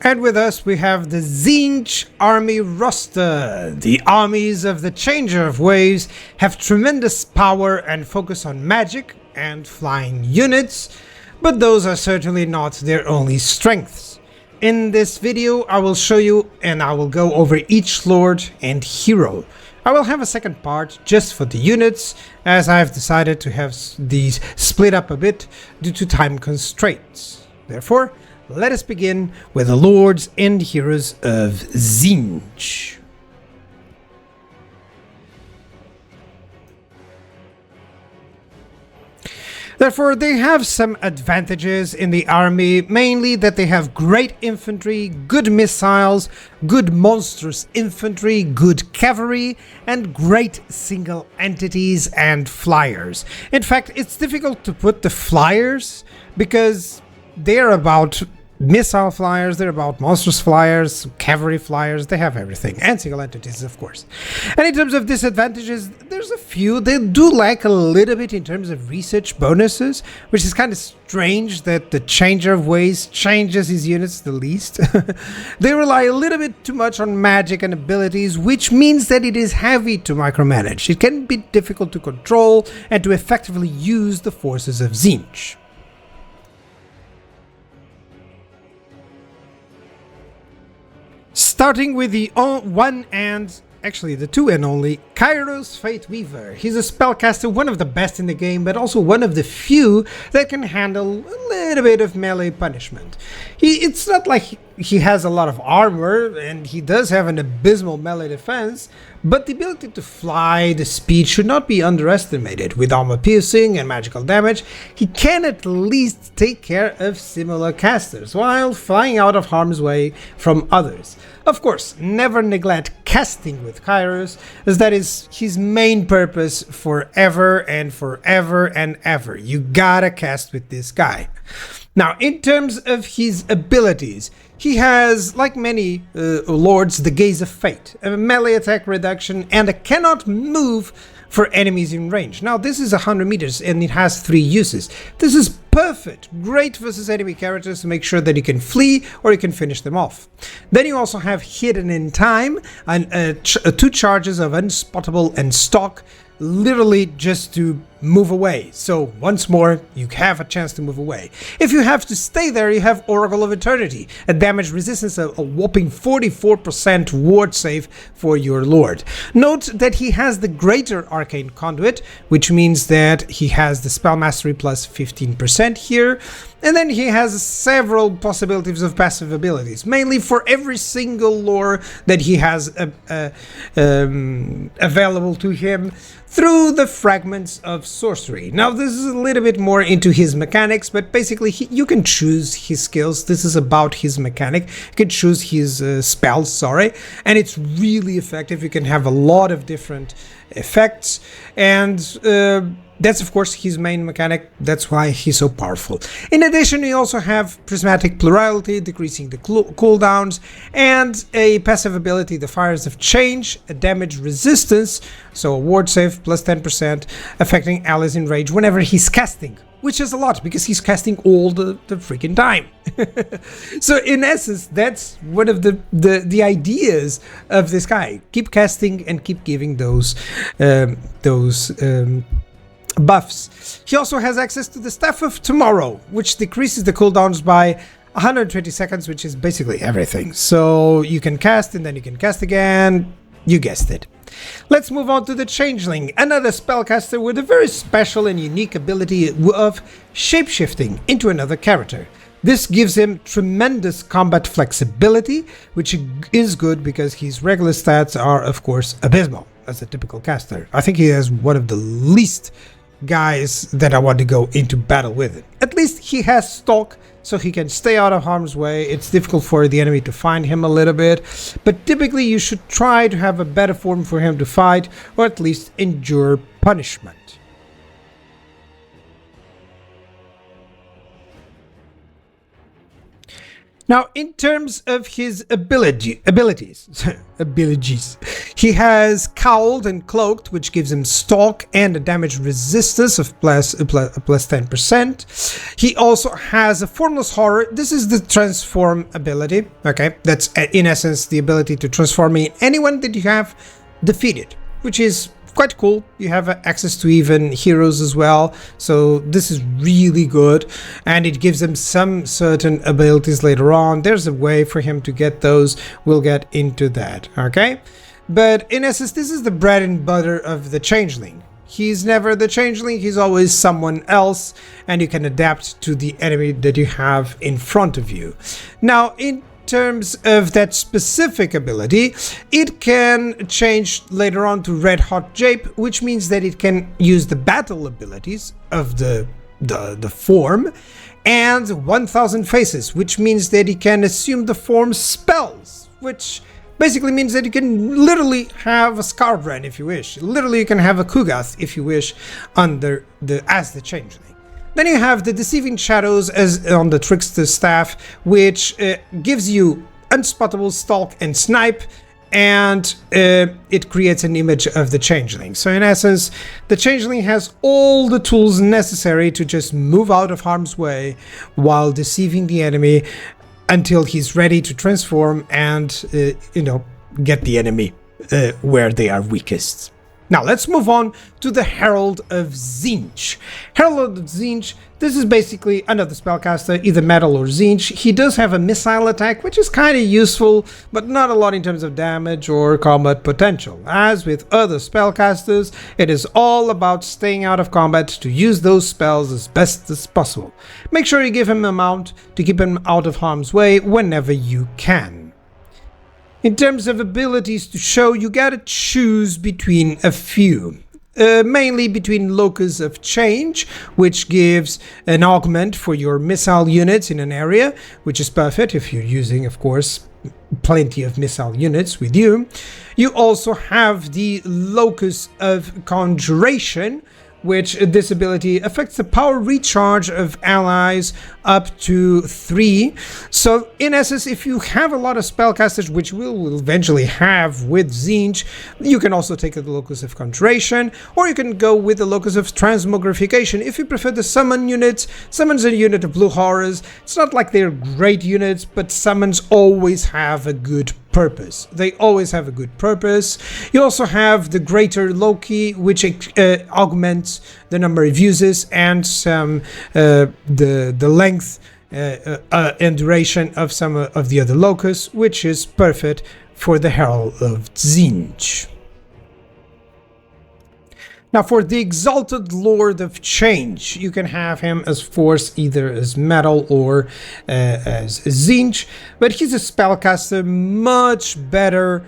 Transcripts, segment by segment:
And with us we have the Tzeentch army roster. The armies of the Changer of Waves have tremendous power and focus on magic and flying units, but those are certainly not their only strengths. In this video I will show you and I will go over each lord and hero. I will have a second part just for the units, as I have decided to have these split up a bit due to time constraints. Therefore, let us begin with the lords and heroes of Tzeentch. Therefore, they have some advantages in the army, mainly that they have great infantry, good missiles, good monstrous infantry, good cavalry, and great single entities and flyers. In fact, it's difficult to put the flyers because they're about missile flyers, they're about monstrous flyers, cavalry flyers, they have everything, and single entities, of course. And in terms of disadvantages, there's a few. They do lack a little bit in terms of research bonuses, which is kind of strange that the Changer of Waves changes his units the least. They rely a little bit too much on magic and abilities, which means that it is heavy to micromanage. It can be difficult to control and to effectively use the forces of Tzeentch. Starting with the the two and only Kairos Fate Weaver. He's a spellcaster, one of the best in the game, but also one of the few that can handle a little bit of melee punishment. It's not like he has a lot of armor, and he does have an abysmal melee defense, but the ability to fly, the speed should not be underestimated. With armor piercing and magical damage, he can at least take care of similar casters, while flying out of harm's way from others. Of course, never neglect casting with Kairos, as that is his main purpose forever and forever and ever. You gotta cast with this guy. Now, in terms of his abilities, he has, like many lords, the Gaze of Fate, a melee attack reduction, and a cannot move for enemies in range. Now, this is 100 meters and it has 3 uses. This is perfect, great versus enemy characters to make sure that you can flee or you can finish them off. Then you also have Hidden in Time, and 2 charges of Unspottable and Stalk, literally just to move away. So once more, you have a chance to move away. If you have to stay there, you have Oracle of Eternity, a damage resistance of a whopping 44% ward save for your lord. Note that he has the greater Arcane Conduit, which means that he has the Spell Mastery plus 15% here, and then he has several possibilities of passive abilities, mainly for every single lore that he has available to him through the Fragments of Sorcery. Now, this is a little bit more into his mechanics, but basically you can choose his skills. This is about his mechanic. You can choose his spells, and it's really effective. You can have a lot of different effects, and that's of course his main mechanic. That's why he's so powerful. In addition, we also have Prismatic Plurality, decreasing the cooldowns, and a passive ability, the Fires of Change, a damage resistance, so a ward save plus 10%, affecting allies in range whenever he's casting, which is a lot because he's casting all the freaking time. So in essence, that's one of the ideas of this guy. Keep casting and keep giving those buffs. He also has access to the Staff of Tomorrow, which decreases the cooldowns by 120 seconds, which is basically everything. So you can cast and then you can cast again. You guessed it. Let's move on to the Changeling, another spellcaster with a very special and unique ability of shapeshifting into another character. This gives him tremendous combat flexibility, which is good because his regular stats are, of course, abysmal as a typical caster. I think he has one of the least guys that I want to go into battle with. At least he has Stalk, so he can stay out of harm's way. It's difficult for the enemy to find him a little bit, but typically you should try to have a better form for him to fight, or at least endure punishment. Now, in terms of his abilities, he has Cowled and Cloaked, which gives him Stalk and a damage resistance of plus 10%. He also has a Formless Horror. This is the Transform ability, okay? That's, in essence, the ability to transform anyone that you have defeated, which is quite cool. You have access to even heroes as well, so this is really good, and it gives him some certain abilities later on. There's a way for him to get those. We'll get into that, okay? But in essence, this is the bread and butter of the Changeling. He's never the Changeling, he's always someone else, and you can adapt to the enemy that you have in front of you. Now, in terms of that specific ability, it can change later on to Red Hot Jape, which means that it can use the battle abilities of the form, and 1000 Faces, which means that it can assume the form spells, which basically means that you can literally have a Skarbrand if you wish. Literally you can have a Kugath if you wish as the Changeling. Then you have the Deceiving Shadows as on the Trickster Staff, which gives you Unspottable, Stalk, and Snipe, and it creates an image of the Changeling. So in essence, the Changeling has all the tools necessary to just move out of harm's way while deceiving the enemy until he's ready to transform and, get the enemy where they are weakest. Now let's move on to the Herald of Tzeentch. Herald of Tzeentch, this is basically another spellcaster, either metal or Tzeentch. He does have a missile attack, which is kind of useful, but not a lot in terms of damage or combat potential. As with other spellcasters, it is all about staying out of combat to use those spells as best as possible. Make sure you give him a mount to keep him out of harm's way whenever you can. In terms of abilities to show, you gotta choose between a few. Mainly between Locus of Change, which gives an augment for your missile units in an area, which is perfect if you're using, of course, plenty of missile units with you. You also have the Locus of Conjuration, which this ability affects the power recharge of allies up to 3. So in essence, if you have a lot of spellcasters, which we'll eventually have with Tzeentch, you can also take the Locus of Conjuration, or you can go with the Locus of Transmogrification. If you prefer the summon units, summons a unit of Blue Horrors. It's not like they're great units, but summons always have a good purpose. They always have a good purpose. You also have the Greater Loki, which augments the number of uses and some the length and duration of some of the other locus, which is perfect for the Herald of Tzeentch. Now for the Exalted Lord of Change, you can have him as Force, either as Metal or as Tzeentch, but he's a spellcaster, much better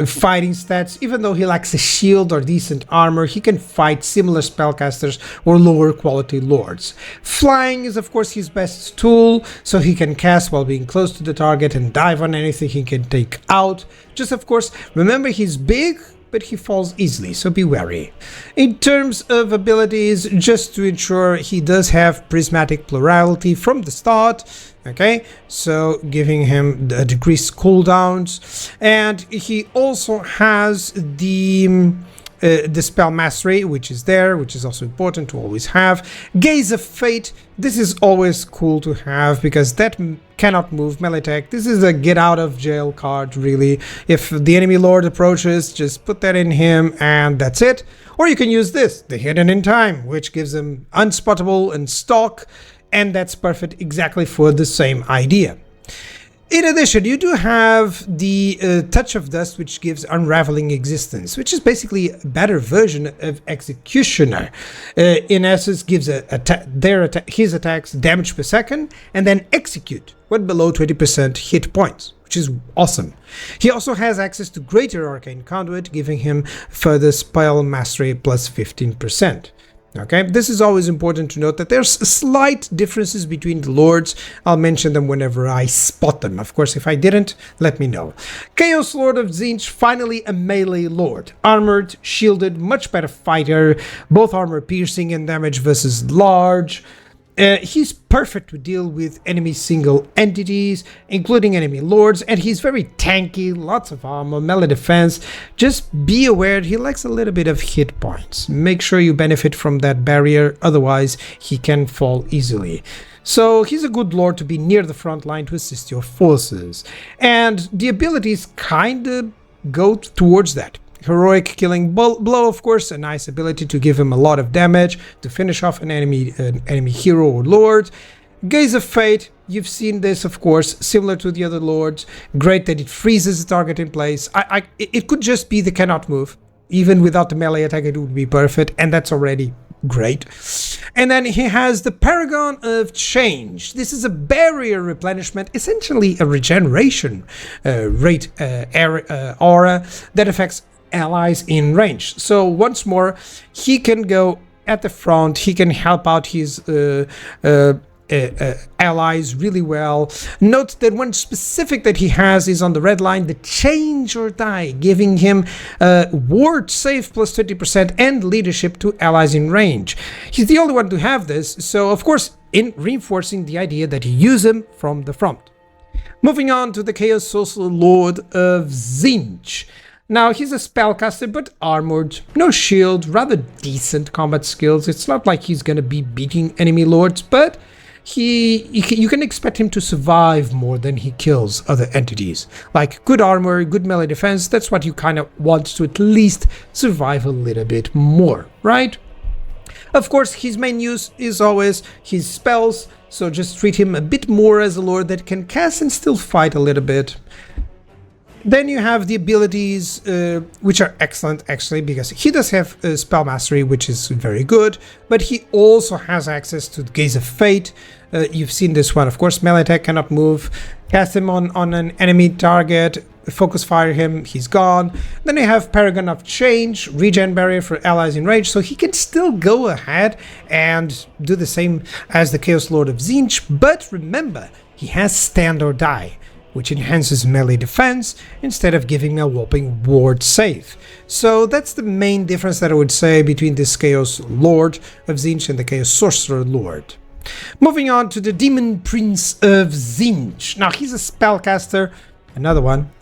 fighting stats. Even though he lacks a shield or decent armor, he can fight similar spellcasters or lower quality lords. Flying is of course his best tool, so he can cast while being close to the target and dive on anything he can take out. Just of course, remember he's big, but he falls easily, so be wary. In terms of abilities, just to ensure, he does have Prismatic Plurality from the start, okay, so giving him the decreased cooldowns, and he also has the Spell Mastery, which is there, which is also important to always have. Gaze of Fate, this is always cool to have because that cannot move melee attack. This is a get out of jail card, really. If the enemy lord approaches, just put that in him and that's it. Or you can use this, the Hidden in Time, which gives him Unspottable and Stalk, and that's perfect exactly for the same idea. In addition, you do have the Touch of Dust, which gives Unraveling Existence, which is basically a better version of Executioner. In essence, gives his attacks damage per second, and then execute when below 20% hit points, which is awesome. He also has access to Greater Arcane Conduit, giving him further Spell Mastery plus 15%. Okay, this is always important to note that there's slight differences between the lords. I'll mention them whenever I spot them. Of course, if I didn't, let me know. Chaos Lord of Tzeentch, finally a melee lord. Armored, shielded, much better fighter, both armor piercing and damage versus large. He's perfect to deal with enemy single entities, including enemy lords, and he's very tanky, lots of armor, melee defense. Just be aware he lacks a little bit of hit points. Make sure you benefit from that barrier, otherwise he can fall easily. So he's a good lord to be near the front line to assist your forces. And the abilities kinda go towards that. Heroic killing blow, of course, a nice ability to give him a lot of damage, to finish off an enemy hero or lord. Gaze of Fate, you've seen this, of course, similar to the other lords. Great that it freezes the target in place. It could just be the cannot move. Even without the melee attack, it would be perfect, and that's already great. And then he has the Paragon of Change. This is a barrier replenishment, essentially a regeneration rate aura that affects allies in range. So once more, he can go at the front, he can help out his allies really well. Note that one specific that he has is on the red line, the Change or Die, giving him ward save plus 20% and leadership to allies in range. He's the only one to have this, so of course in reinforcing the idea that you use him from the front. Moving on to the Chaos Social Lord of Tzeentch. Now, he's a spellcaster, but armored, no shield, rather decent combat skills. It's not like he's gonna be beating enemy lords, but you can expect him to survive more than he kills other entities. Like good armor, good melee defense, that's what you kind of want to at least survive a little bit more, right? Of course, his main use is always his spells, so just treat him a bit more as a lord that can cast and still fight a little bit. Then you have the abilities, which are excellent actually, because he does have spell mastery, which is very good, but he also has access to the Gaze of Fate. You've seen this one, of course. Melee attack, cannot move. Cast him on an enemy target, focus fire him, he's gone. Then you have Paragon of Change, regen barrier for allies in range, so he can still go ahead and do the same as the Chaos Lord of Tzeentch, but remember, he has Stand or Die, which enhances melee defense instead of giving a whopping ward save. So that's the main difference that I would say between this Chaos Lord of Tzeentch and the Chaos Sorcerer Lord. Moving on to the Demon Prince of Tzeentch. Now he's a spellcaster, another one,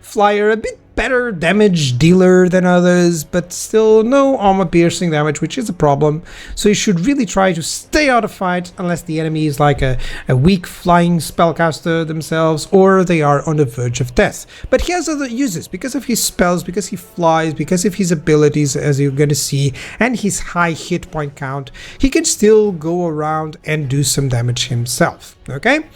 flyer, a bit better damage dealer than others, but still no armor piercing damage, which is a problem. So you should really try to stay out of fight unless the enemy is like a weak flying spellcaster themselves, or they are on the verge of death. But he has other uses because of his spells, because he flies, because of his abilities, as you're going to see, and his high hit point count. He can still go around and do some damage himself. Okay,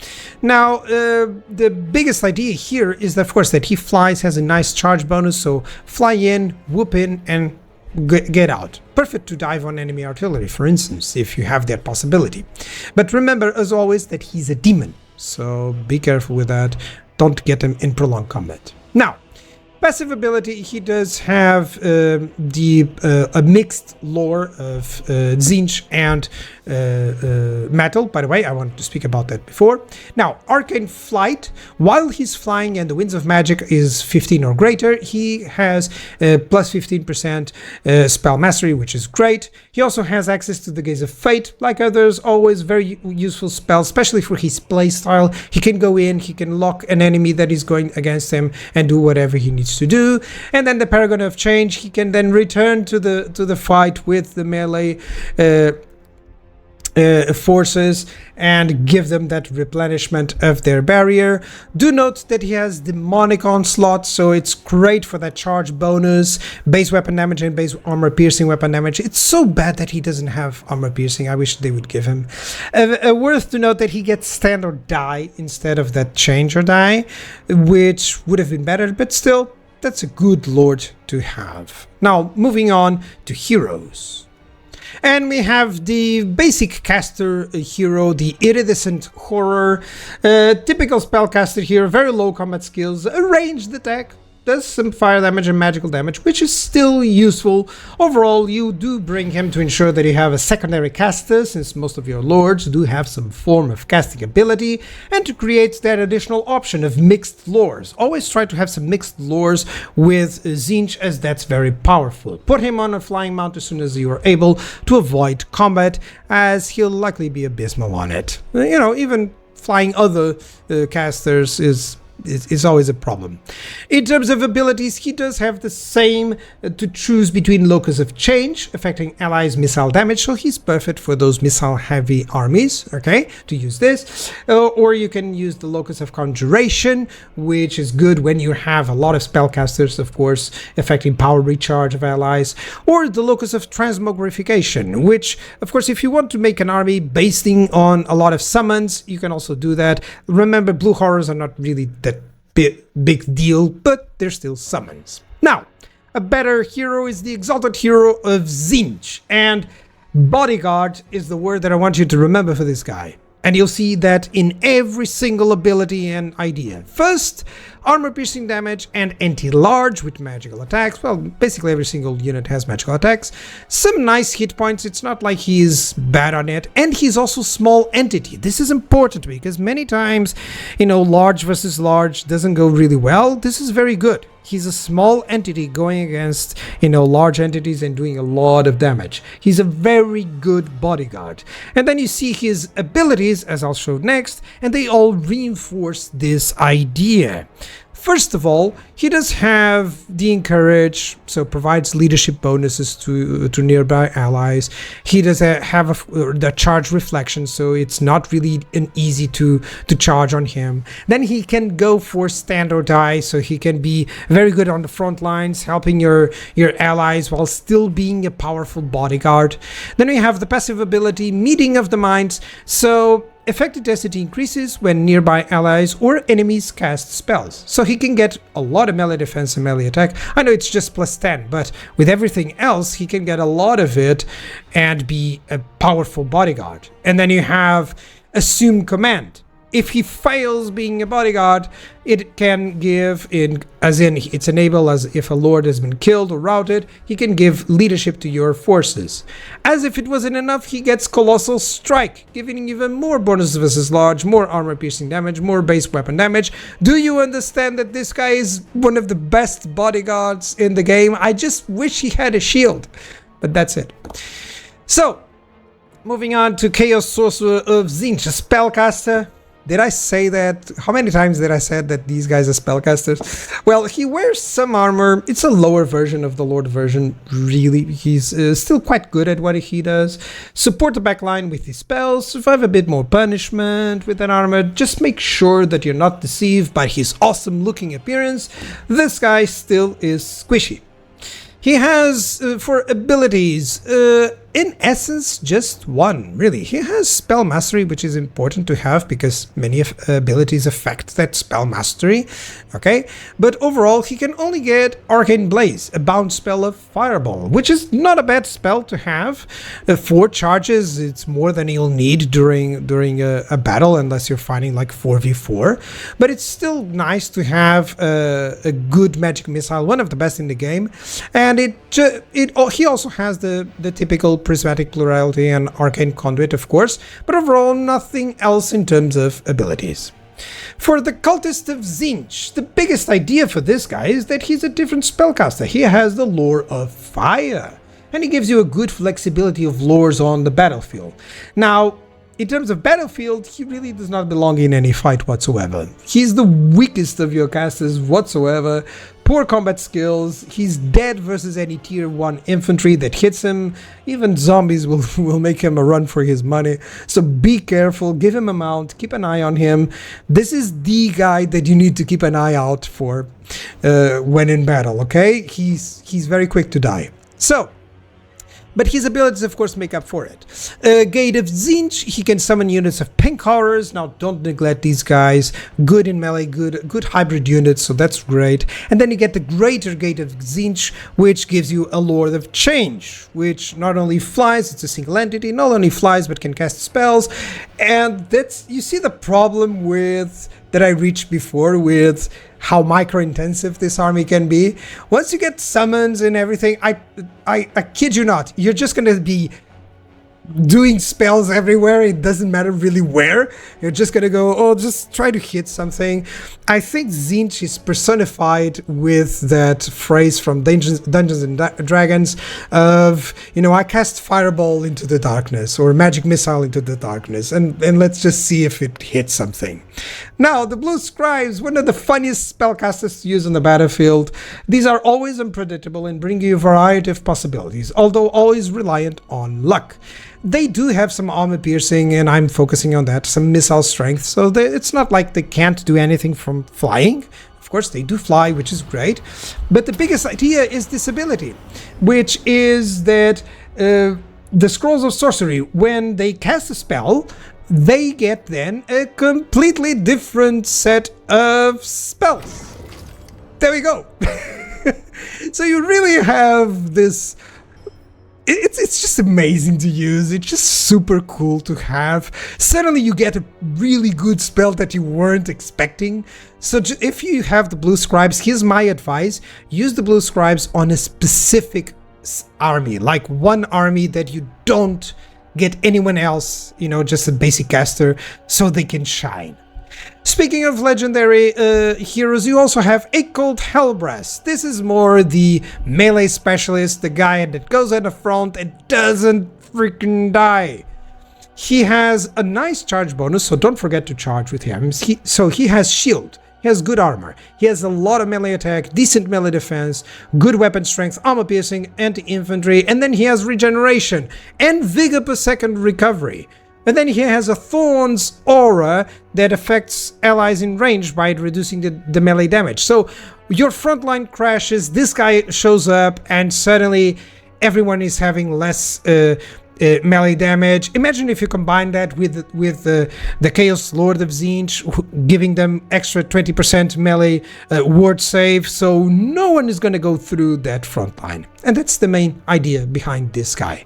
now the biggest idea here is that, of course, that he flies, has a nice charge bonus, so fly in, whoop in, and get out. Perfect to dive on enemy artillery, for instance, if you have that possibility. But remember, as always, that he's a demon, so be careful with that. Don't get him in prolonged combat. Now, passive ability, he does have a mixed lore of Tzeentch and metal. By the way, I wanted to speak about that before. Now, Arcane Flight, while he's flying and the Winds of Magic is 15 or greater, he has plus 15% spell mastery, which is great. He also has access to the Gaze of Fate, like others, always very useful spell, especially for his playstyle. He can go in, he can lock an enemy that is going against him and do whatever he needs to do. And then the Paragon of Change, he can then return to the fight with the melee forces and give them that replenishment of their barrier. Do note that he has Demonic Onslaught, so it's great for that charge bonus, base weapon damage and base armor piercing weapon damage. It's so bad that he doesn't have armor piercing. I wish they would give him. Worth to note that he gets Stand or Die instead of that Change or Die, which would have been better, but still, that's a good lord to have. Now, moving on to heroes. And we have the basic caster hero, the Iridescent Horror. Typical spellcaster here, very low combat skills, a ranged attack, does some fire damage and magical damage, which is still useful. Overall, you do bring him to ensure that you have a secondary caster, since most of your lords do have some form of casting ability, and to create that additional option of mixed lores. Always try to have some mixed lores with Tzeentch, as that's very powerful. Put him on a flying mount as soon as you are able to avoid combat, as he'll likely be abysmal on it. You know, even flying other casters is always a problem. In terms of abilities, he does have the same to choose between Locus of Change, affecting allies' missile damage, so he's perfect for those missile-heavy armies, okay, to use this. Or you can use the Locus of Conjuration, which is good when you have a lot of spellcasters, of course, affecting power recharge of allies. Or the Locus of Transmogrification, which, of course, if you want to make an army basing on a lot of summons, you can also do that. Remember, blue horrors are not really that big deal, but they're still summons. Now, a better hero is the Exalted Hero of Tzeentch, and Bodyguard is the word that I want you to remember for this guy. And you'll see that in every single ability and idea. First, armor-piercing damage and anti-large with magical attacks. Well, basically every single unit has magical attacks. Some nice hit points, it's not like he's bad on it. And he's also small entity. This is important because many times, you know, large versus large doesn't go really well. This is very good. He's a small entity going against, you know, large entities and doing a lot of damage. He's a very good bodyguard. And then you see his abilities, as I'll show next, and they all reinforce this idea. First of all, he does have the Encourage, so provides leadership bonuses to nearby allies. He does have the Charge Reflection, so it's not really easy to charge on him. Then he can go for Stand or Die, so he can be very good on the front lines, helping your allies while still being a powerful bodyguard. Then we have the passive ability, Meeting of the Minds, so effective density increases when nearby allies or enemies cast spells. So he can get a lot of melee defense and melee attack. I know it's just plus 10, but with everything else, he can get a lot of it and be a powerful bodyguard. And then you have Assume Command. If he fails being a bodyguard, it can give, it's enable as if a lord has been killed or routed, he can give leadership to your forces. As if it wasn't enough, he gets Colossal Strike, giving even more bonus versus large, more armor piercing damage, more base weapon damage. Do you understand that this guy is one of the best bodyguards in the game? I just wish he had a shield, but that's it. So, moving on to Chaos Sorcerer of Tzeentch, a spellcaster. Did I say that? How many times did I say that these guys are spellcasters? Well, he wears some armor. It's a lower version of the Lord version, really. He's still quite good at what he does. Support the backline with his spells. Survive a bit more punishment with that armor. Just make sure that you're not deceived by his awesome looking appearance. This guy still is squishy. He has, for abilities, in essence, just one, really. He has Spell Mastery, which is important to have because many abilities affect that Spell Mastery, okay? But overall, he can only get Arcane Blaze, a bound spell of Fireball, which is not a bad spell to have. 4 charges, it's more than you'll need during a battle, unless you're fighting like 4v4. But it's still nice to have a good magic missile, one of the best in the game. And he also has the typical Prismatic Plurality and Arcane Conduit, of course, but overall nothing else in terms of abilities. For the Cultist of Tzeentch, the biggest idea for this guy is that he's a different spellcaster. He has the lore of fire, and he gives you a good flexibility of lores on the battlefield. Now, in terms of battlefield, he really does not belong in any fight whatsoever. He's the weakest of your casters whatsoever. Poor combat skills, he's dead versus any tier 1 infantry that hits him. Even zombies will make him a run for his money. So be careful, give him a mount, keep an eye on him. This is the guy that you need to keep an eye out for when in battle, okay? He's very quick to die. So, but his abilities, of course, make up for it. Gate of Tzeentch, he can summon units of pink horrors. Now, don't neglect these guys. Good in melee, good hybrid units, so that's great. And then you get the Greater Gate of Tzeentch, which gives you a Lord of Change, which not only flies, it's a single entity, not only flies, but can cast spells. And that's, you see the problem with that I reached before with how micro-intensive this army can be. Once you get summons and everything, I kid you not, you're just gonna be doing spells everywhere. It doesn't matter really where. You're just gonna go, oh, just try to hit something. I think Tzeentch is personified with that phrase from Dungeons and Dragons of, you know, I cast fireball into the darkness or magic missile into the darkness, and let's just see if it hits something. Now, the Blue Scribes, one of the funniest spellcasters to use on the battlefield. These are always unpredictable and bring you a variety of possibilities, although always reliant on luck. They do have some armor piercing, and I'm focusing on that, some missile strength, so it's not like they can't do anything from flying. Of course, they do fly, which is great, but the biggest idea is this ability, which is that the Scrolls of Sorcery, when they cast a spell, they get then a completely different set of spells. There we go. So you really have this. It's just amazing to use. It's just super cool to have. Suddenly you get a really good spell that you weren't expecting. So if you have the Blue Scribes, here's my advice. Use the Blue Scribes on a specific army, like one army that you don't get anyone else, you know, just a basic caster, so they can shine. Speaking of legendary heroes, you also have a called Hellbreast. This is more the melee specialist, the guy that goes at the front and doesn't freaking die. He has a nice charge bonus, so don't forget to charge with him. So he has shield, he has good armor, he has a lot of melee attack, decent melee defense, good weapon strength, armor piercing, anti-infantry, and then he has regeneration and vigor per second recovery. And then he has a Thorns aura that affects allies in range by reducing the melee damage. So your frontline crashes, this guy shows up, and suddenly everyone is having less melee damage. Imagine if you combine that with the Chaos Lord of Tzeentch, giving them extra 20% melee ward save, so no one is going to go through that frontline. And that's the main idea behind this guy.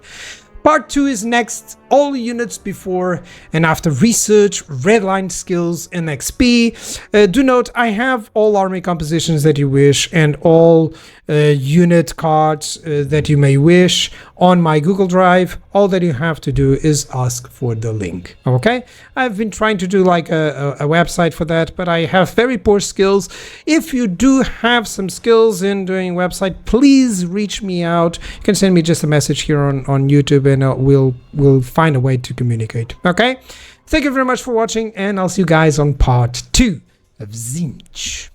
Part 2 is next. All units before and after research, redline skills, and XP. Do note, I have all army compositions that you wish and all unit cards that you may wish on my Google Drive. All that you have to do is ask for the link. Okay? I've been trying to do like a website for that, but I have very poor skills. If you do have some skills in doing website, please reach me out. You can send me just a message here on YouTube, and we'll find a way to communicate. Okay? Thank you very much for watching, and I'll see you guys on part 2 of Tzeentch.